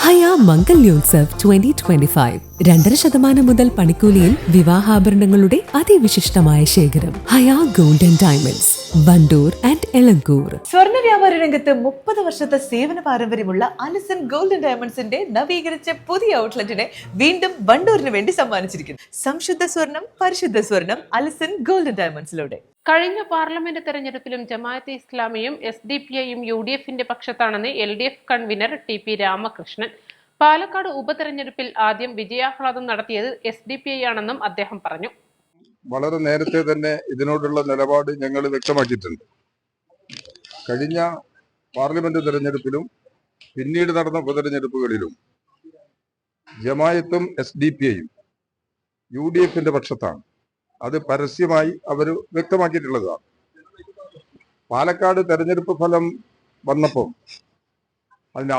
ഹയ മംഗല്യോത്സവ് 2025 2.5% മുതൽ പണിക്കൂലിയിൽ വിവാഹാഭരണങ്ങളുടെ അതിവിശിഷ്ടമായ ശേഖരം. Haya gold and diamonds, Wandoor and Elankur. സ്വർണ്ണ വ്യാപാര രംഗത്ത് 30 വർഷത്തെ സേവന പാരമ്പര്യമുള്ള അലിസൺ ഗോൾഡ് ആൻഡ് ഡയമണ്ട്സിന്റെ നവീകരിച്ച പുതിയ ഔട്ട്ലെറ്റിനെ വീണ്ടും വണ്ടൂരിന് വേണ്ടി സമ്മാനിച്ചിരിക്കുന്നു. സംശുദ്ധ സ്വർണം, പരിശുദ്ധ സ്വർണം, അലിസൺ ഗോൾഡ് ആൻഡ് ഡയമണ്ട്സിലൂടെ. കഴിഞ്ഞ പാർലമെന്റ് തെരഞ്ഞെടുപ്പിലും ജമാഅത്തെ ഇസ്ലാമിയും SDPIയും UDFന്റെ പക്ഷത്താണെന്ന് LDF convener TP Ramakrishnan. Palakkad ഉപതെരഞ്ഞെടുപ്പിൽ ആദ്യം വിജയാഹ്ലാദം നടത്തിയത് SDPI ആണെന്നും അദ്ദേഹം പറഞ്ഞു. വളരെ നേരത്തെ തന്നെ ഇതിനോടുള്ള നിലപാട് ഞങ്ങൾ വ്യക്തമാക്കിയിട്ടുണ്ട്. കഴിഞ്ഞ പാർലമെന്റ് തെരഞ്ഞെടുപ്പിലും പിന്നീട് നടന്ന ഉപതെരഞ്ഞെടുപ്പുകളിലും ജമാഅത്തും SDPIയും UDFന്റെ പക്ഷത്താണ്. അത് പരസ്യമായി അവർ വ്യക്തമാക്കിയിട്ടുള്ളതാണ്. പാലക്കാട് തെരഞ്ഞെടുപ്പ് ഫലം വന്നപ്പോൾ അതിന്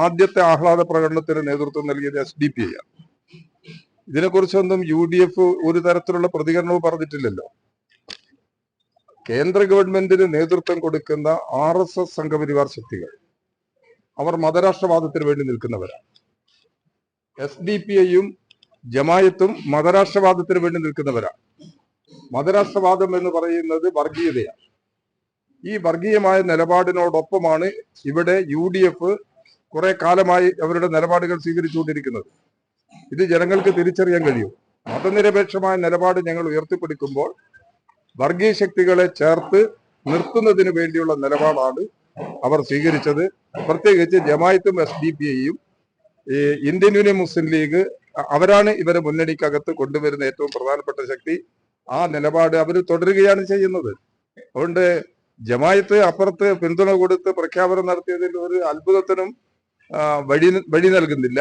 ആദ്യത്തെ ആഹ്ലാദ പ്രകടനത്തിന് നേതൃത്വം നൽകിയത് SDPI ആണ്. ഇതിനെക്കുറിച്ചൊന്നും UDF ഒരു തരത്തിലുള്ള പ്രതികരണവും പറഞ്ഞിട്ടില്ലല്ലോ. കേന്ദ്ര ഗവൺമെന്റിന് നേതൃത്വം കൊടുക്കുന്ന RSS സംഘപരിവാർ ശക്തികൾ അവർ മതരാഷ്ട്രവാദത്തിന് വേണ്ടി നിൽക്കുന്നവരാണ്. SDPIയും ജമായത്തും മതരാഷ്ട്രവാദത്തിന് വേണ്ടി നിൽക്കുന്നവരാണ്. മതരാഷ്ട്രവാദം എന്ന് പറയുന്നത് വർഗീയതയാണ്. ഈ വർഗീയമായ നിലപാടിനോടൊപ്പമാണ് ഇവിടെ UDF കുറെ കാലമായി അവരുടെ നിലപാടുകൾ സ്വീകരിച്ചുകൊണ്ടിരിക്കുന്നത്. ഇത് ജനങ്ങൾക്ക് തിരിച്ചറിയാൻ കഴിയും. മതനിരപേക്ഷമായ നിലപാട് ഞങ്ങൾ ഉയർത്തിപ്പിടിക്കുമ്പോൾ വർഗീയ ശക്തികളെ ചേർത്ത് നിർത്തുന്നതിന് വേണ്ടിയുള്ള നിലപാടാണ് അവർ സ്വീകരിച്ചത്. പ്രത്യേകിച്ച് ജമായത്തും SDPIയും ഇന്ത്യൻ യൂണിയൻ മുസ്ലിം ലീഗ് അവരാണ് ഇവരെ മുന്നണിക്കകത്ത് കൊണ്ടുവരുന്ന ഏറ്റവും പ്രധാനപ്പെട്ട ശക്തി. ആ നിലപാട് അവർ തുടരുകയാണ് ചെയ്യുന്നത്. അതുകൊണ്ട് ജമായത്ത് അപ്പുറത്ത് പിന്തുണ കൊടുത്ത് പ്രഖ്യാപനം നടത്തിയതിൽ ഒരു അത്ഭുതത്തിനും വഴി നൽകുന്നില്ല.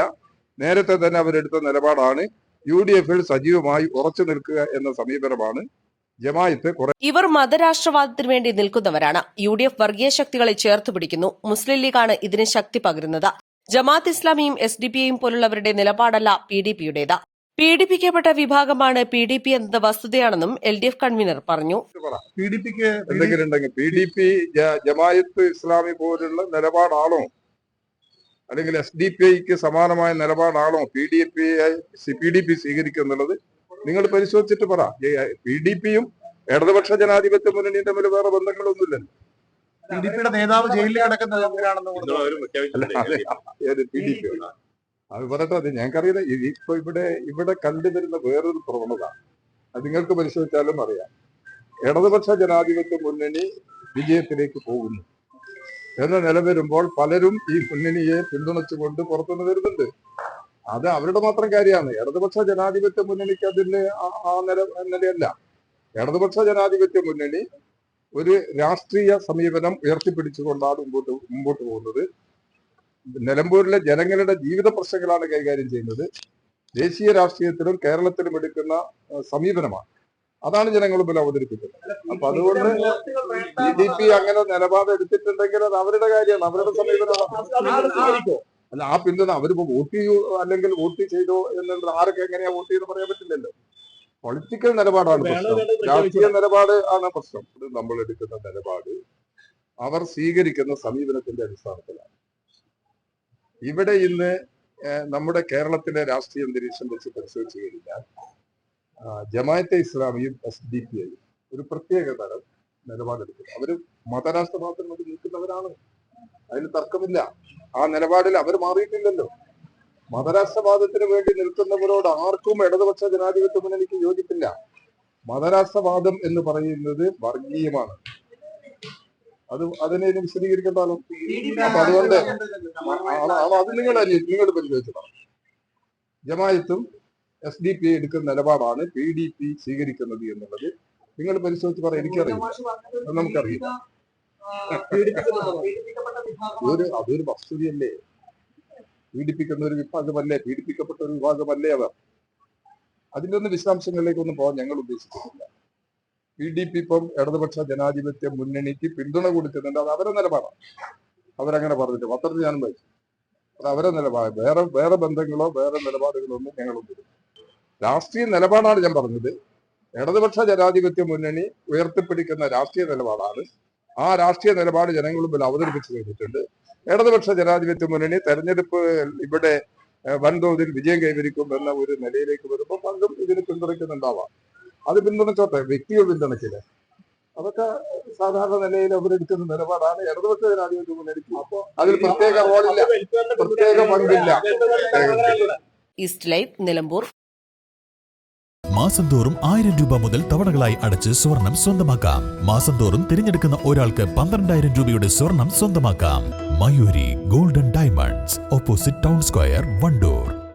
നേരത്തെ തന്നെ അവരെടുത്ത നിലപാടാണ് UDFൽ സജീവമായി ഉറച്ചു നിൽക്കുക എന്ന സമീപനമാണ് ജമായത്ത്. ഇവർ മതരാഷ്ട്രവാദത്തിന് വേണ്ടി നിൽക്കുന്നവരാണ്. UDF വർഗീയ ശക്തികളെ ചേർത്ത് പിടിക്കുന്നു. മുസ്ലിം ലീഗാണ് ഇതിന് ശക്തി പകരുന്നത്. ജമാഅത്ത് ഇസ്ലാമിയും SDPIയും പോലുള്ളവരുടെ നിലപാടല്ല PDPയുടേത്. പീഡിപ്പിക്കപ്പെട്ട വിഭാഗമാണ് PDP എന്നത് വസ്തുതയാണെന്നും LDF കൺവീനർ പറഞ്ഞു. PDP ജമാഅത്ത് ഇസ്ലാമി പോലുള്ള നിലപാടാണോ, അല്ലെങ്കിൽ SDPIക്ക് സമാനമായ നിലപാടാണോ PDP സ്വീകരിക്കുന്നുള്ളത് നിങ്ങൾ പരിശോധിച്ചിട്ട് പറ. PDPയും ഇടതുപക്ഷ ജനാധിപത്യ മുന്നണിയും തമ്മിൽ വേറെ ബന്ധങ്ങളൊന്നുമില്ലല്ലോ. PDPയുടെ നേതാവ് ജയിലിൽ കിടക്കുന്നത് അത് പറയട്ടെ, അത് ഞങ്ങൾക്കറിയില്ല. ഇപ്പൊ ഇവിടെ കണ്ടുവരുന്ന വേറൊരു പ്രവണത അത് നിങ്ങൾക്ക് പരിശോധിച്ചാലും അറിയാം. ഇടതുപക്ഷ ജനാധിപത്യ മുന്നണി വിജയത്തിലേക്ക് പോകുന്നു എന്ന നില വരുമ്പോൾ പലരും ഈ മുന്നണിയെ പിന്തുണച്ചുകൊണ്ട് പുറത്തുനിന്ന് വരുന്നുണ്ട്. അത് അവരുടെ മാത്രം കാര്യമാണ്. ഇടതുപക്ഷ ജനാധിപത്യ മുന്നണിക്ക് അതിന് ആ നിലയല്ല. ഇടതുപക്ഷ ജനാധിപത്യ മുന്നണി ഒരു രാഷ്ട്രീയ സമീപനം ഉയർത്തിപ്പിടിച്ചുകൊണ്ടാണ് മുമ്പോട്ട് പോകുന്നത്. നിലമ്പൂരിലെ ജനങ്ങളുടെ ജീവിത പ്രശ്നങ്ങളാണ് കൈകാര്യം ചെയ്യുന്നത്. ദേശീയ രാഷ്ട്രീയത്തിലും കേരളത്തിലും എടുക്കുന്ന സമീപനമാണ്. അതാണ് ജനങ്ങൾ മുന്നിൽ അവതരിപ്പിക്കുന്നത്. അപ്പൊ അതുകൊണ്ട് PDP അങ്ങനെ നിലപാട് എടുത്തിട്ടുണ്ടെങ്കിൽ അത് അവരുടെ കാര്യമാണ്, അവരുടെ സമീപനമാണ്. അല്ല, ആ പിന്തുണ അവരിപ്പോ വോട്ട് ചെയ്യൂ അല്ലെങ്കിൽ വോട്ട് ചെയ്തോ എന്നുള്ളത് ആരൊക്കെ എങ്ങനെയാ വോട്ട് ചെയ്തെന്ന് പറയാൻ പറ്റില്ലല്ലോ. പൊളിറ്റിക്കൽ നിലപാടാണ് പ്രശ്നം, രാഷ്ട്രീയ നിലപാട് ആണ് പ്രശ്നം. നമ്മൾ എടുക്കുന്ന നിലപാട് അവർ സ്വീകരിക്കുന്ന സമീപനത്തിന്റെ അടിസ്ഥാനത്തിലാണ്. ഇവിടെ ഇന്ന് നമ്മുടെ കേരളത്തിലെ രാഷ്ട്രീയ അന്തരീക്ഷം വെച്ച് പരിശോധിച്ചു കഴിഞ്ഞാൽ ജമാഅത്തെ ഇസ്ലാമിയും SDPIയും ഒരു പ്രത്യേക തരം നിലപാടെടുക്കുന്നു. അവര് മതരാഷ്ട്രവാദത്തിന് വേണ്ടി നിൽക്കുന്നവരാണ്, അതിന് തർക്കമില്ല. ആ നിലപാടിൽ അവർ മാറിയിട്ടില്ലല്ലോ. മതരാഷ്ട്രവാദത്തിന് വേണ്ടി നിൽക്കുന്നവരോട് ആർക്കും ഇടതുപക്ഷ ജനാധിപത്യ മുന്നണിക്ക് യോജിപ്പില്ല. മതരാഷ്ട്രവാദം എന്ന് പറയുന്നത് വർഗീയമാണ്. അതിനെ വിശദീകരിക്കേണ്ടല്ലോ. അപ്പൊ അതുകൊണ്ട് അത് നിങ്ങൾ പരിശോധിച്ചതാണ്. ജമാഅത്തും SDPI എടുക്കുന്ന നിലപാടാണ് PDP സ്വീകരിക്കുന്നത് എന്നുള്ളത് നിങ്ങൾ പരിശോധിച്ച് പറയാം. എനിക്കറിയില്ല, നമുക്കറിയില്ല. അതൊരു വസ്തുതയല്ലേ. പീഡിപ്പിക്കുന്ന ഒരു വിഭാഗമല്ലേ, പീഡിപ്പിക്കപ്പെട്ട ഒരു വിഭാഗമല്ലേ അവർ. അതിന്റെ ഒന്നും വിശദാംശങ്ങളിലേക്കൊന്നും പോകാൻ ഞങ്ങൾ ഉദ്ദേശിക്കുന്നില്ല. PDP ഇപ്പം ഇടതുപക്ഷ ജനാധിപത്യ മുന്നണിക്ക് പിന്തുണ കൊടുക്കുന്നുണ്ട്. അത് അവരുടെ നിലപാടാണ്. അവരങ്ങനെ പറഞ്ഞിട്ട് പത്രത്തിൽ ഞാനും വായിച്ചു. അത് അവരുടെ നിലപാട്. വേറെ ബന്ധങ്ങളോ വേറെ നിലപാടുകളോ ഒന്നും ഞങ്ങളൊന്നും. രാഷ്ട്രീയ നിലപാടാണ് ഞാൻ പറഞ്ഞത്. ഇടതുപക്ഷ ജനാധിപത്യ മുന്നണി ഉയർത്തിപ്പിടിക്കുന്ന രാഷ്ട്രീയ നിലപാടാണ്. ആ രാഷ്ട്രീയ നിലപാട് ജനങ്ങൾ മുമ്പിൽ അവതരിപ്പിച്ചു കഴിഞ്ഞിട്ടുണ്ട്. ഇടതുപക്ഷ ജനാധിപത്യ മുന്നണി തെരഞ്ഞെടുപ്പ് ഇവിടെ വൻതോതിൽ വിജയം കൈവരിക്കും എന്ന ഒരു നിലയിലേക്ക് വരുമ്പോൾ പലരും ഇതിന് പിന്തുണയ്ക്കുന്നുണ്ടാവാം. അത് പിന്തുണച്ചോട്ടെ, വ്യക്തികൾ പിന്തുണയ്ക്കില്ല. അതൊക്കെ സാധാരണ നിലയിൽ അവരെടുക്കുന്ന നിലപാടാണ്. ഇടതുപക്ഷ ജനാധിപത്യ മുന്നണിക്ക് അപ്പോൾ അതിൽ പ്രത്യേക റോളില്ല, പ്രത്യേക പങ്കില്ല. East live, Nilambur. മാസം തോറും 1000 രൂപ മുതൽ തവണകളായി അടച്ച് സ്വർണം സ്വന്തമാക്കാം. മാസം തോറും തിരഞ്ഞെടുക്കുന്ന ഒരാൾക്ക് 12,000 രൂപയുടെ സ്വർണം സ്വന്തമാക്കാം. Mayuri golden diamonds, opposite town square, Wandoor.